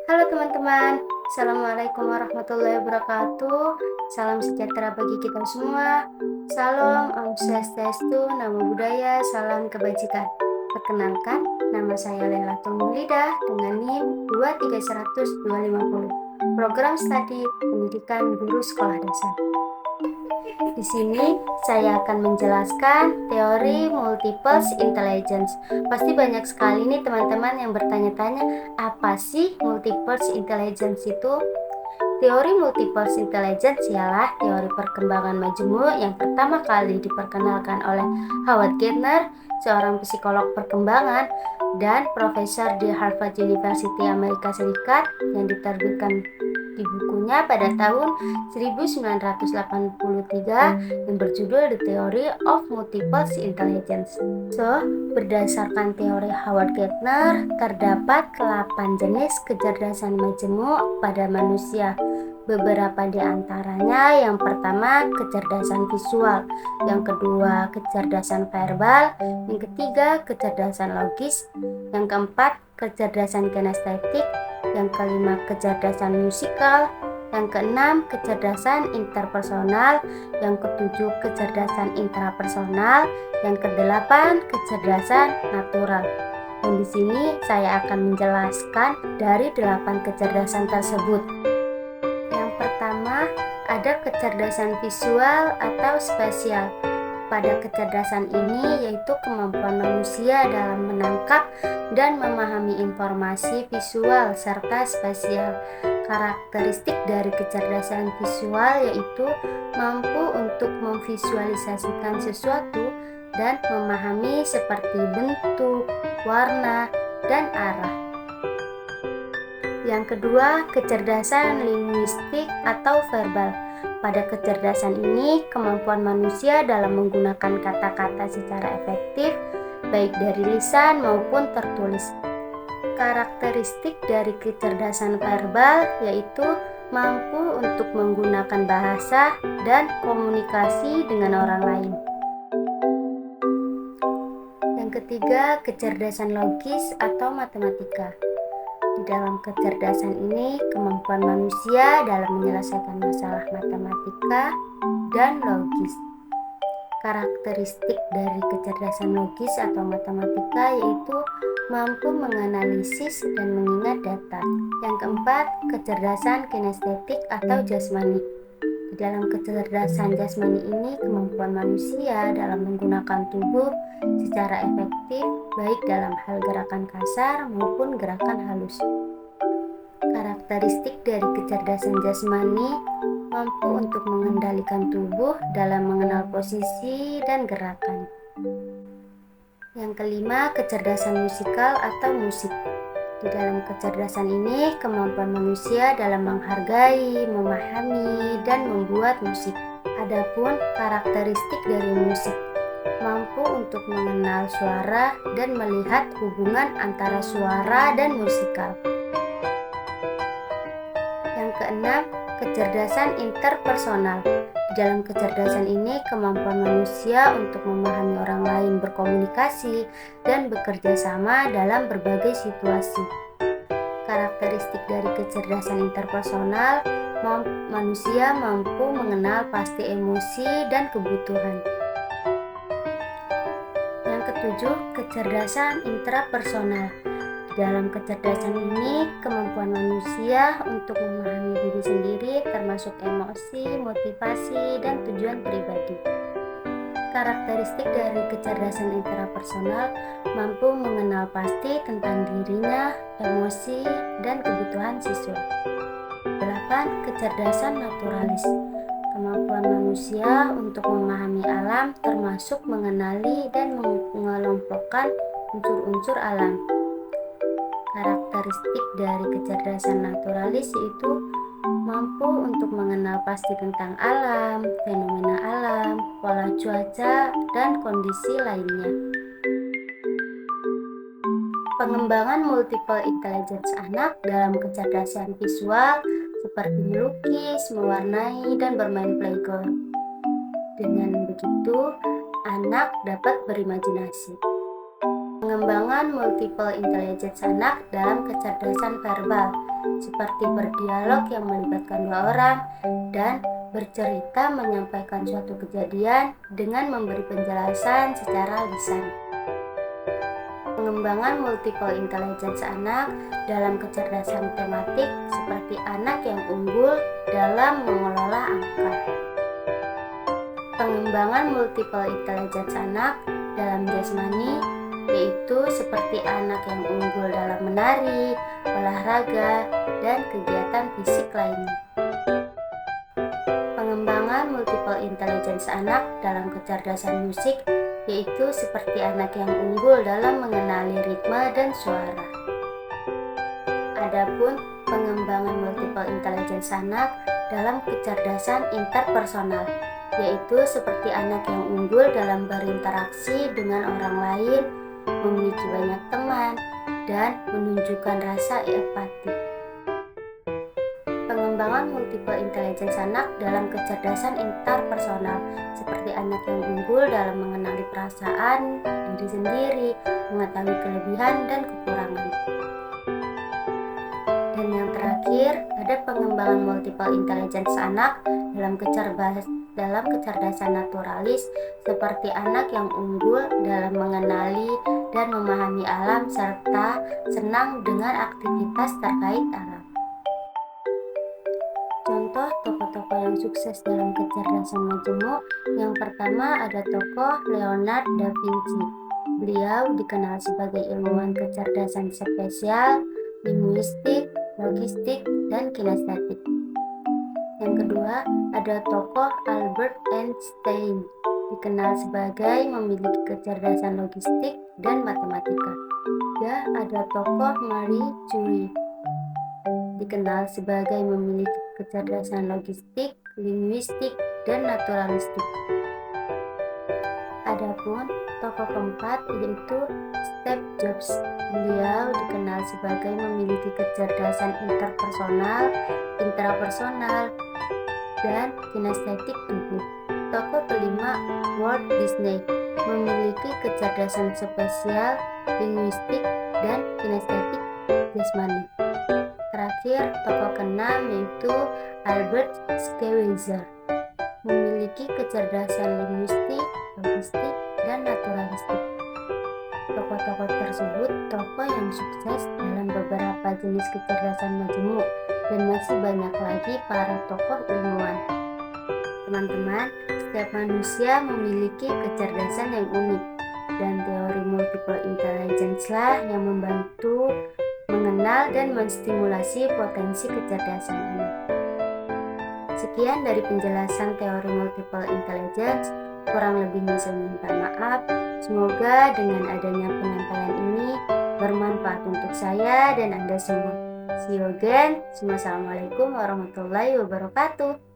Halo teman-teman, Assalamualaikum warahmatullahi wabarakatuh. Salam sejahtera bagi kita semua. Salam, Om Swastiastu, Namo Buddhaya, salam kebajikan. Perkenalkan, nama saya Lailatul Mulidah dengan NIM 2310250. Program Studi Pendidikan Guru Sekolah Dasar. Di sini saya akan menjelaskan teori multiple intelligence. Pasti banyak sekali nih teman-teman yang bertanya-tanya, apa sih multiple intelligence itu? Teori multiple intelligence ialah teori perkembangan majemuk yang pertama kali diperkenalkan oleh Howard Gardner, seorang psikolog perkembangan dan profesor di Harvard University Amerika Serikat, yang diterbitkan di bukunya pada tahun 1983 yang berjudul The Theory of Multiple Intelligence. Berdasarkan teori Howard Gardner, terdapat 8 jenis kecerdasan majemuk pada manusia. Beberapa di antaranya, yang pertama kecerdasan visual, yang kedua kecerdasan verbal, yang ketiga kecerdasan logis, yang keempat kecerdasan kinestetik, yang kelima kecerdasan musikal, yang keenam kecerdasan interpersonal, yang ketujuh kecerdasan intrapersonal, yang kedelapan kecerdasan natural. Dan di sini saya akan menjelaskan dari 8 kecerdasan tersebut. Yang pertama ada kecerdasan visual atau spasial. Pada kecerdasan ini yaitu kemampuan manusia dalam menangkap dan memahami informasi visual serta spasial. Karakteristik dari kecerdasan visual yaitu mampu untuk memvisualisasikan sesuatu dan memahami seperti bentuk, warna, dan arah. Yang kedua, kecerdasan linguistik atau verbal. Pada kecerdasan ini, kemampuan manusia dalam menggunakan kata-kata secara efektif, baik dari lisan maupun tertulis. Karakteristik dari kecerdasan verbal yaitu mampu untuk menggunakan bahasa dan komunikasi dengan orang lain. Yang ketiga, kecerdasan logis atau matematika. Di dalam kecerdasan ini, kemampuan manusia dalam menyelesaikan masalah matematika dan logis. Karakteristik dari kecerdasan logis atau matematika yaitu mampu menganalisis dan mengingat data. Yang keempat, kecerdasan kinestetik atau jasmani. Di dalam kecerdasan jasmani ini, kemampuan manusia dalam menggunakan tubuh secara efektif, baik dalam hal gerakan kasar maupun gerakan halus. Karakteristik dari kecerdasan jasmani mampu untuk mengendalikan tubuh dalam mengenal posisi dan gerakan. Yang kelima, kecerdasan musikal atau musik. Di dalam kecerdasan ini, kemampuan manusia dalam menghargai, memahami, dan membuat musik. Adapun karakteristik dari musik, mampu untuk mengenal suara dan melihat hubungan antara suara dan musikal. Yang keenam, kecerdasan interpersonal. Di dalam kecerdasan ini, kemampuan manusia untuk memahami orang lain, berkomunikasi, dan bekerja sama dalam berbagai situasi. Karakteristik dari kecerdasan interpersonal, manusia mampu mengenal pasti emosi dan kebutuhan. Yang ketujuh, kecerdasan intrapersonal. Di dalam kecerdasan ini, kemampuan manusia untuk memahami diri sendiri termasuk emosi, motivasi, dan tujuan pribadi. Karakteristik dari kecerdasan intrapersonal mampu mengenal pasti tentang dirinya, emosi, dan kebutuhan siswa. 8. Kecerdasan naturalis. Kemampuan manusia untuk memahami alam termasuk mengenali dan mengelompokkan unsur-unsur alam. Karakteristik dari kecerdasan naturalis yaitu mampu untuk mengenal pasti tentang alam, fenomena alam, pola cuaca, dan kondisi lainnya. Pengembangan multiple intelligence anak dalam kecerdasan visual seperti melukis, mewarnai, dan bermain playground. Dengan begitu, anak dapat berimajinasi. Pengembangan multiple intelligence anak dalam kecerdasan verbal, seperti berdialog yang melibatkan dua orang dan bercerita menyampaikan suatu kejadian dengan memberi penjelasan secara lisan. Pengembangan multiple intelligence anak dalam kecerdasan tematik, seperti anak yang unggul dalam mengelola angka. Pengembangan multiple intelligence anak dalam jasmani, yaitu seperti anak yang unggul dalam menari, olahraga, dan kegiatan fisik lainnya. Pengembangan multiple intelligence anak dalam kecerdasan musik, yaitu seperti anak yang unggul dalam mengenali ritme dan suara. Adapun pengembangan multiple intelligence anak dalam kecerdasan interpersonal, yaitu seperti anak yang unggul dalam berinteraksi dengan orang lain, memiliki banyak teman, dan menunjukkan rasa empati. Pengembangan multiple intelligence anak dalam kecerdasan interpersonal, seperti anak yang unggul dalam mengenali perasaan diri sendiri, mengetahui kelebihan dan kekurangan. Dan yang terakhir, ada pengembangan multiple intelligence anak dalam kecerdasan naturalis, seperti anak yang unggul dalam mengenali dan memahami alam serta senang dengan aktivitas terkait alam. Contoh tokoh-tokoh yang sukses dalam kecerdasan majemuk, yang pertama ada tokoh Leonardo da Vinci. Beliau dikenal sebagai ilmuwan kecerdasan spesial, linguistik, logistik, dan kinestetik. Yang kedua, ada tokoh Albert Einstein, dikenal sebagai memiliki kecerdasan logistik dan matematika. Dan ada tokoh Marie Curie, dikenal sebagai memiliki kecerdasan logistik, linguistik, dan naturalistik. Adapun tokoh keempat yaitu Steve Jobs. Beliau dikenal sebagai memiliki kecerdasan interpersonal, intrapersonal, dan kinestetik input. Tokoh kelima Walt Disney, memiliki kecerdasan spesial, linguistik, dan kinestetik jasmani. Terakhir, tokoh keenam yaitu Albert Schweitzer, memiliki kecerdasan linguistik, logistik, dan naturalistik. Tokoh-tokoh tersebut tokoh yang sukses dalam beberapa jenis kecerdasan majemuk, dan masih banyak lagi para tokoh ilmuwan. Teman-teman, setiap manusia memiliki kecerdasan yang unik, dan teori multiple intelligence lah yang membantu mengenal dan menstimulasi potensi kecerdasan anak. Sekian dari penjelasan teori multiple intelligence, kurang lebihnya saya minta maaf. Semoga dengan adanya penyampaian ini bermanfaat untuk saya dan Anda semua. See you again. Assalamualaikum warahmatullahi wabarakatuh.